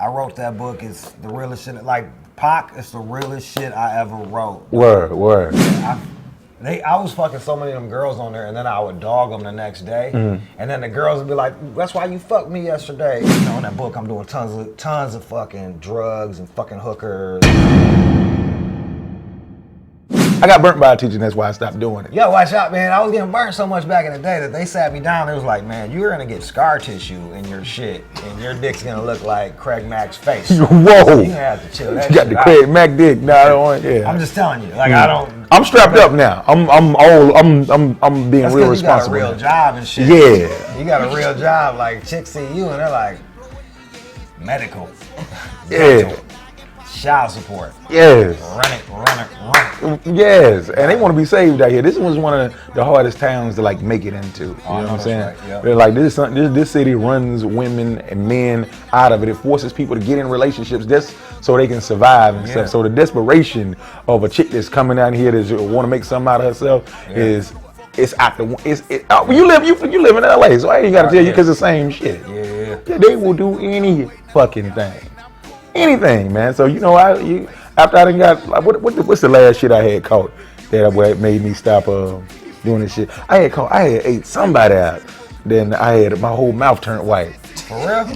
I wrote that book. It's the realest shit. Like Pac, it's the realest shit I ever wrote. Word. I was fucking so many of them girls on there, and then I would dog them the next day, and then the girls would be like, "That's why you fucked me yesterday." You know, in that book, I'm doing tons of fucking drugs and fucking hookers. I got burnt by a teacher, and that's why I stopped doing it. Yo, watch out, man. I was getting burnt so much back in the day that they sat me down. They was like, man, you're going to get scar tissue in your shit, and your dick's going to look like Craig Mack's face. Whoa. So you going to have to chill that You got the Craig Mack dick. No, I don't want it. Yeah. I'm just telling you. Like, I don't... I'm strapped up now. I'm being That's real responsible. You got a real job and shit. Yeah. You got a real job. Like, chicks see you, and they're like, medical. Yeah. Dental, child support. Yes. Run it. Yes, and they want to be saved out here. This was one of the hardest towns to like make it into. You know what I'm saying? Right, yeah. They're like this city runs women and men out of it. It forces people to get in relationships just so they can survive and stuff. So the desperation of a chick that's coming down here that want to make something out of herself is. It's out the. You live in LA, so I ain't gotta tell you because the same shit. Yeah. They will do any fucking thing, anything, man. So you know, after I done got like, what's the last shit I had caught that made me stop doing this shit? I had ate somebody out. Then I had my whole mouth turned white. For real?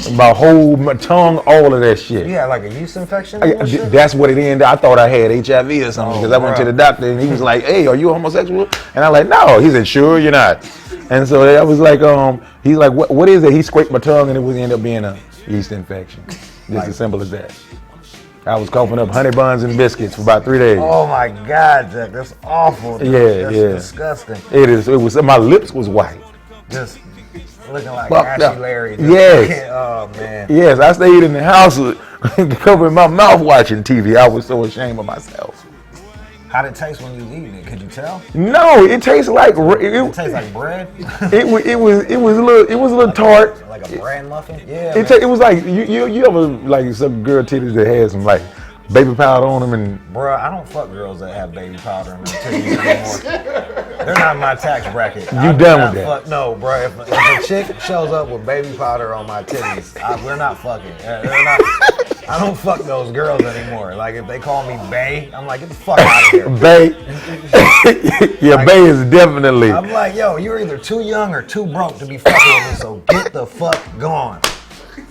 My tongue, all of that shit. You had like a yeast infection? That's what it ended. I thought I had HIV or something because I went to the doctor and he was like, "Hey, are you homosexual?" And I'm like, "No." He said, "Sure, you're not." And so I was like, he's like, "What is it?" He scraped my tongue and it would end up being a yeast infection. Just as simple as that. I was coughing up honey buns and biscuits for about 3 days. Oh my God, Jack, that's awful. Dude. That's disgusting. It was. My lips was white. Just looking like Ashy Larry. Yes. Oh man. Yes, I stayed in the house covering my mouth watching TV. I was so ashamed of myself. How did it taste when you was eating it? Could you tell? No, it tastes like it tastes like bread. it was a little tart. Like a bran muffin. Yeah. It was like you ever like some girl titties that had some like baby powder on them and. Bruh, I don't fuck girls that have baby powder in their titties anymore. They're not in my tax bracket. You done with that? No, bro. If a chick shows up with baby powder on my titties, we're not fucking. I don't fuck those girls anymore. Like if they call me bae, I'm like, get the fuck out of here. Bae. Yeah, like, bae is definitely. I'm like, yo, you're either too young or too broke to be fucking with me, so get the fuck gone.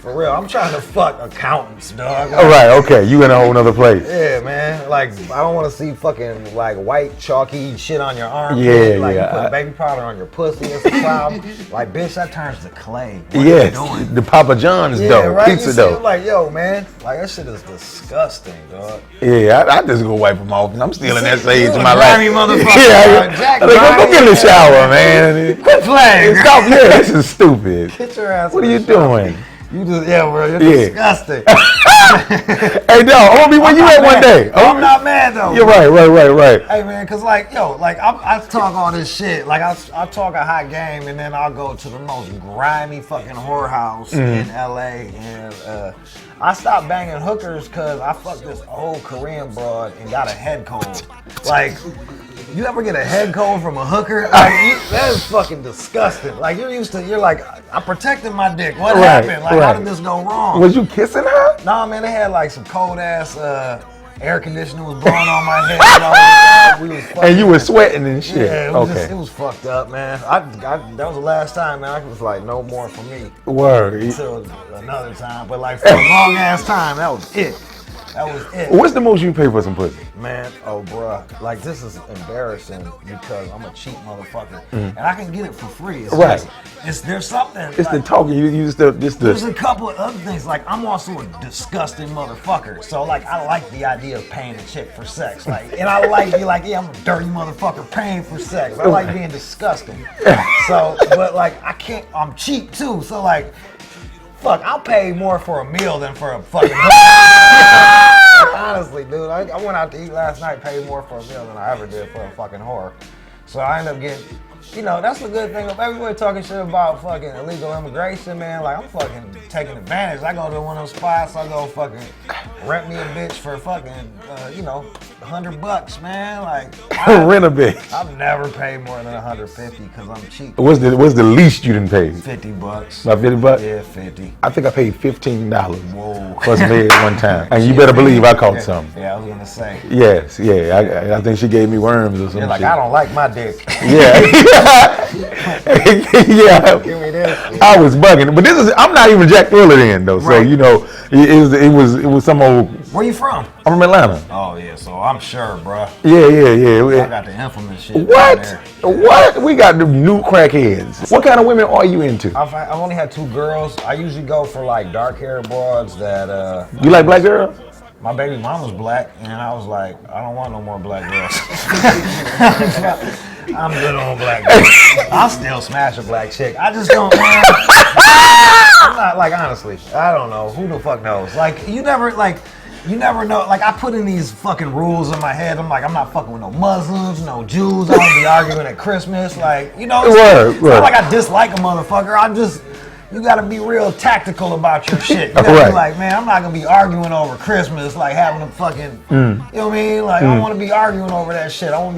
For real, I'm trying to fuck accountants, dog. All right, okay, you in a whole nother place. Yeah, man. Like, I don't want to see fucking like white chalky shit on your arm. Yeah, like, yeah. You put baby powder on your pussy. It's a problem. Like, bitch, that turns to clay. Yes, the Papa John's dough, right? pizza dough. Like, yo, man, like that shit is disgusting, dog. Yeah, I just go wipe them off. I'm still in that stage of my life. Grimy motherfucker. Jack, go get in the shower, man. Quit playing. Stop. Yeah, this is stupid. Get your ass. What are you doing? You just, bro, you're disgusting. Hey, no, I'm gonna be where you at one day. I'm not mad though. You're right. Hey man, cause like, I talk all this shit. Like I talk a hot game, and then I'll go to the most grimy fucking whorehouse in LA, and I stopped banging hookers cause I fucked this old Korean broad and got a head cold. Like, you ever get a head cold from a hooker? Like, that is fucking disgusting. Like, you're like, I'm protecting my dick. What happened? Like, how did this go wrong? Was you kissing her? Nah, man, they had like some cold ass air conditioner was blowing on my head. We was fucking, and you were sweating and shit. Yeah, it was fucked up, man. That was the last time, man. I was like, no more for me. Word. Until another time, but like for a long ass time, that was it. That was it. What's the most you pay for some pussy? Man, bruh. Like, this is embarrassing because I'm a cheap motherfucker. And I can get it for free. It's right. There's something. It's like, the talking. There's a couple of other things. Like, I'm also a disgusting motherfucker. So, like, I like the idea of paying a chick for sex. Like, and I like to be like, yeah, I'm a dirty motherfucker paying for sex. I like being disgusting. So, but, like, I'm cheap, too. So, like, fuck, I'll pay more for a meal than for a fucking honestly, dude, I went out to eat last night, paid more for a meal than I ever did for a fucking whore. So I ended up getting, that's the good thing of everybody talking shit about fucking illegal immigration, man. Like, I'm fucking taking advantage. I go to one of those spots, I go fucking rent me a bitch for fucking, $100, man. Like, Rent a bitch. I've never paid more than $150 because I'm cheap. What's the least you didn't pay? $50. About $50? Yeah, 50. I think I paid $15 Whoa. for some head one time. And you better believe I caught some. Yeah, I was gonna say. Yes, yeah. I think she gave me worms or something. You're like, I don't like my dick. Yeah. Yeah. Give me this. I was bugging. But I'm not even Jack Thriller then though. So, Right. it was some old. Where you from? I'm from Atlanta. Oh yeah, so I'm sure, bruh. Yeah. I got the infamous shit. What? down there. What? We got the new crackheads. What kind of women are you into? I've only had 2 girls. I usually go for like dark haired broads that You like black girls? my baby mama's black, and I was like, I don't want no more black girls. I'm good on black girls. I'll still smash a black chick. I just don't, man. I'm not, like, honestly, I don't know. Who the fuck knows? Like, you never know. Like, I put in these fucking rules in my head. I'm like, I'm not fucking with no Muslims, no Jews. I don't be arguing at Christmas. Like, it's not like I dislike a motherfucker. You gotta be real tactical about your shit. You gotta be like, man, I'm not gonna be arguing over Christmas, like having a fucking, you know what I mean? Like, I don't wanna be arguing over that shit. I don't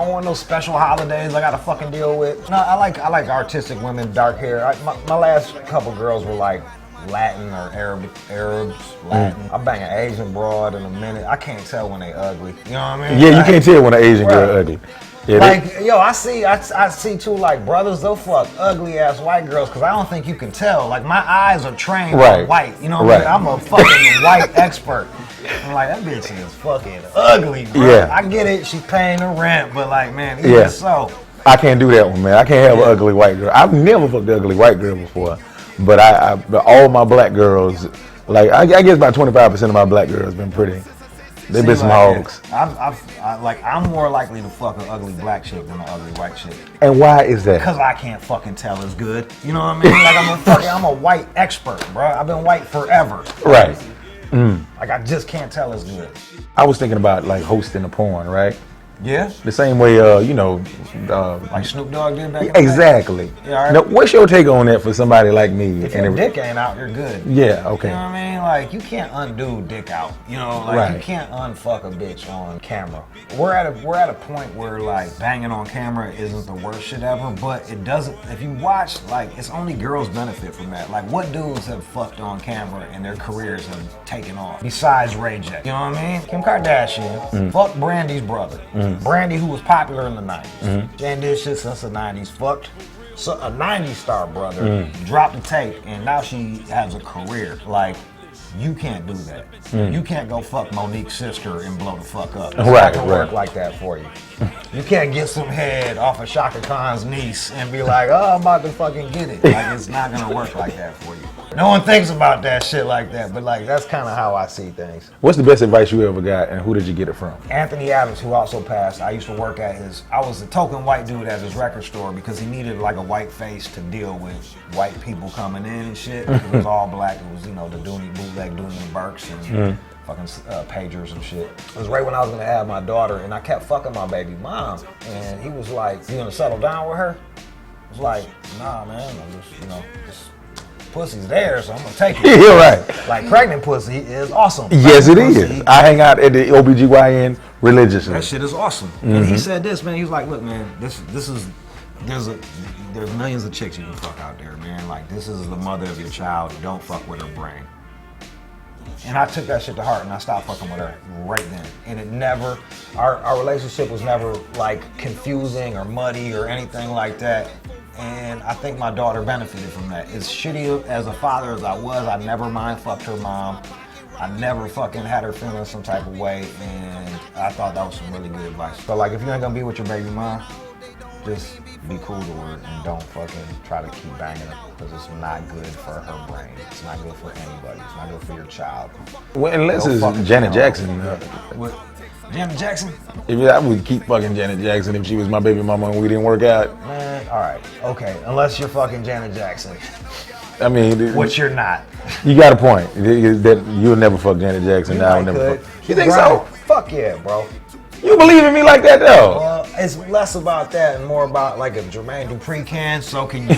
want no special holidays I gotta fucking deal with. No, I like artistic women, dark hair. My last couple girls were like Latin or Arabs, Latin. I bang an Asian broad in a minute. I can't tell when they ugly. You know what I mean? Yeah, you can't tell when an Asian girl ugly. Yeah, I see too, like, brothers, they'll fuck ugly ass white girls because I don't think you can tell. Like, my eyes are trained on white. You know what I mean? I'm a fucking white expert. I'm like, that bitch is fucking ugly, bro. Yeah. I get it, she's paying the rent, but like, man, even so. I can't do that one, man. I can't have an ugly white girl. I've never fucked an ugly white girl before. But all my black girls, like, I guess about 25% of my black girls been pretty. They've been some hogs. I'm more likely to fuck an ugly black chick than an ugly white chick. And why is that? Because I can't fucking tell as good. You know what I mean? Like, I'm a white expert, bro. I've been white forever. Right. Like, I just can't tell as good. I was thinking about, like, hosting a porn, right? Yeah? The same way, like Snoop Dogg did back in the exactly. day? Yeah, all right. Now, what's your take on that for somebody like me? If your dick ain't out, you're good. Yeah, okay. You know what I mean? Like, you can't undo dick out. You know, like, you can't unfuck a bitch on camera. We're at a point where, like, banging on camera isn't the worst shit ever, but it doesn't, if you watch, like, it's only girls benefit from that. Like, what dudes have fucked on camera and their careers have taken off? Besides Ray J. You know what I mean? Kim Kardashian, fuck Brandy's brother. Brandy, who was popular in the 90s. She ain't did shit since the 90s. Fucked a 90s star brother, dropped the tape, and now she has a career. Like, you can't do that. You can't go fuck Monique's sister and blow the fuck up. It's not gonna work like that for you. You can't get some head off of Shaka Khan's niece and be like, oh, I'm about to fucking get it. Like, it's not gonna work like that for you. No one thinks about that shit like that, but like, that's kind of how I see things. What's the best advice you ever got, and who did you get it from? Anthony Adams, who also passed. I used to work at I was the token white dude at his record store because he needed like a white face to deal with white people coming in and shit. It was all black. It was, the Dooney bootleg, Dooney Burks and fucking pagers and shit. It was right when I was gonna have my daughter, and I kept fucking my baby mom, and he was like, "You gonna settle down with her?" I was like, "Nah, man. I'm just pussy's there, so I'm gonna take it." Yeah, right. Like, pregnant pussy is awesome. Yes, it is. I hang out at the OBGYN religiously. That shit is awesome. And he said this, man. He was like, "Look, man, there's millions of chicks you can fuck out there, man. Like, this is the mother of your child. Don't fuck with her brain." And I took that shit to heart, and I stopped fucking with her right then. And it never, our relationship was never like confusing or muddy or anything like that. And I think my daughter benefited from that. As shitty as a father as I was, I never mind fucked her mom. I never fucking had her feeling some type of way, and I thought that was some really good advice. But like, if you ain't gonna be with your baby mom, just be cool to her and don't fucking try to keep banging her, because it's not good for her brain. It's not good for anybody. It's not good for your child. Well, unless it's Janet Jackson. What? Janet Jackson? I would keep fucking Janet Jackson if she was my baby mama and we didn't work out. Man, all right, okay. Unless you're fucking Janet Jackson. I mean, which you're not. You got a point. That you'll never fuck Janet Jackson. Now I'll never fuck. You think so? Fuck yeah, bro. You believe in me like that, though? Well, it's less about that and more about, like, if Jermaine Dupri can, so can you.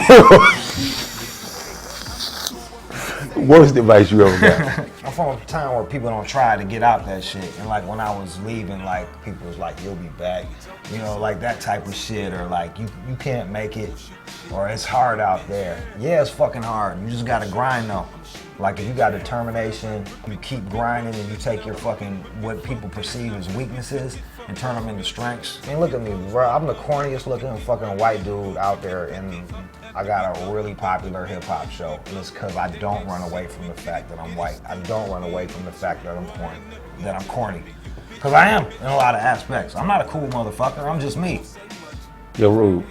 Worst advice you ever got? I'm from a time where people don't try to get out that shit. And like when I was leaving, like people was like, you'll be back. You know, like that type of shit, or like you can't make it, or it's hard out there. Yeah, it's fucking hard. You just gotta grind though. Like if you got determination, you keep grinding and you take your fucking, what people perceive as weaknesses and turn them into strengths. I mean, look at me, bro. I'm the corniest looking fucking white dude out there, and I got a really popular hip hop show. And it's because I don't run away from the fact that I'm white. I don't run away from the fact that I'm corny. Because I am in a lot of aspects. I'm not a cool motherfucker. I'm just me. Yo, Rude.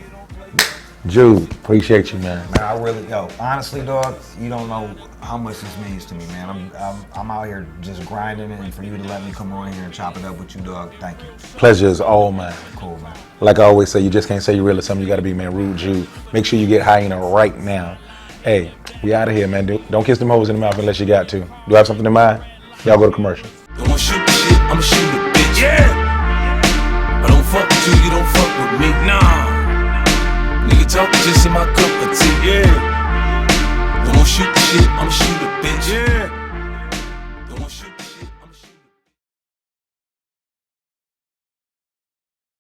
Jude, appreciate you, man. Man, I really, honestly, dog, you don't know how much this means to me, man. I'm out here just grinding it, and for you to let me come on here and chop it up with you, dog, thank you. Pleasure is all mine. Cool, man. Like I always say, you just can't say you're real or something. You gotta be, man, Rude Jude. Make sure you get hyena right now. Hey, we out of here, man. Don't kiss them hoes in the mouth unless you got to. Do I have something in mind? Y'all go to commercial. Don't want shoot the shit, I'ma shoot a bitch. Yeah. I don't fuck with you, you don't fuck with me. Nah. Nigga talking just in my cup of tea. Yeah. Don't want shoot the shit, I'ma shoot a bitch. Yeah.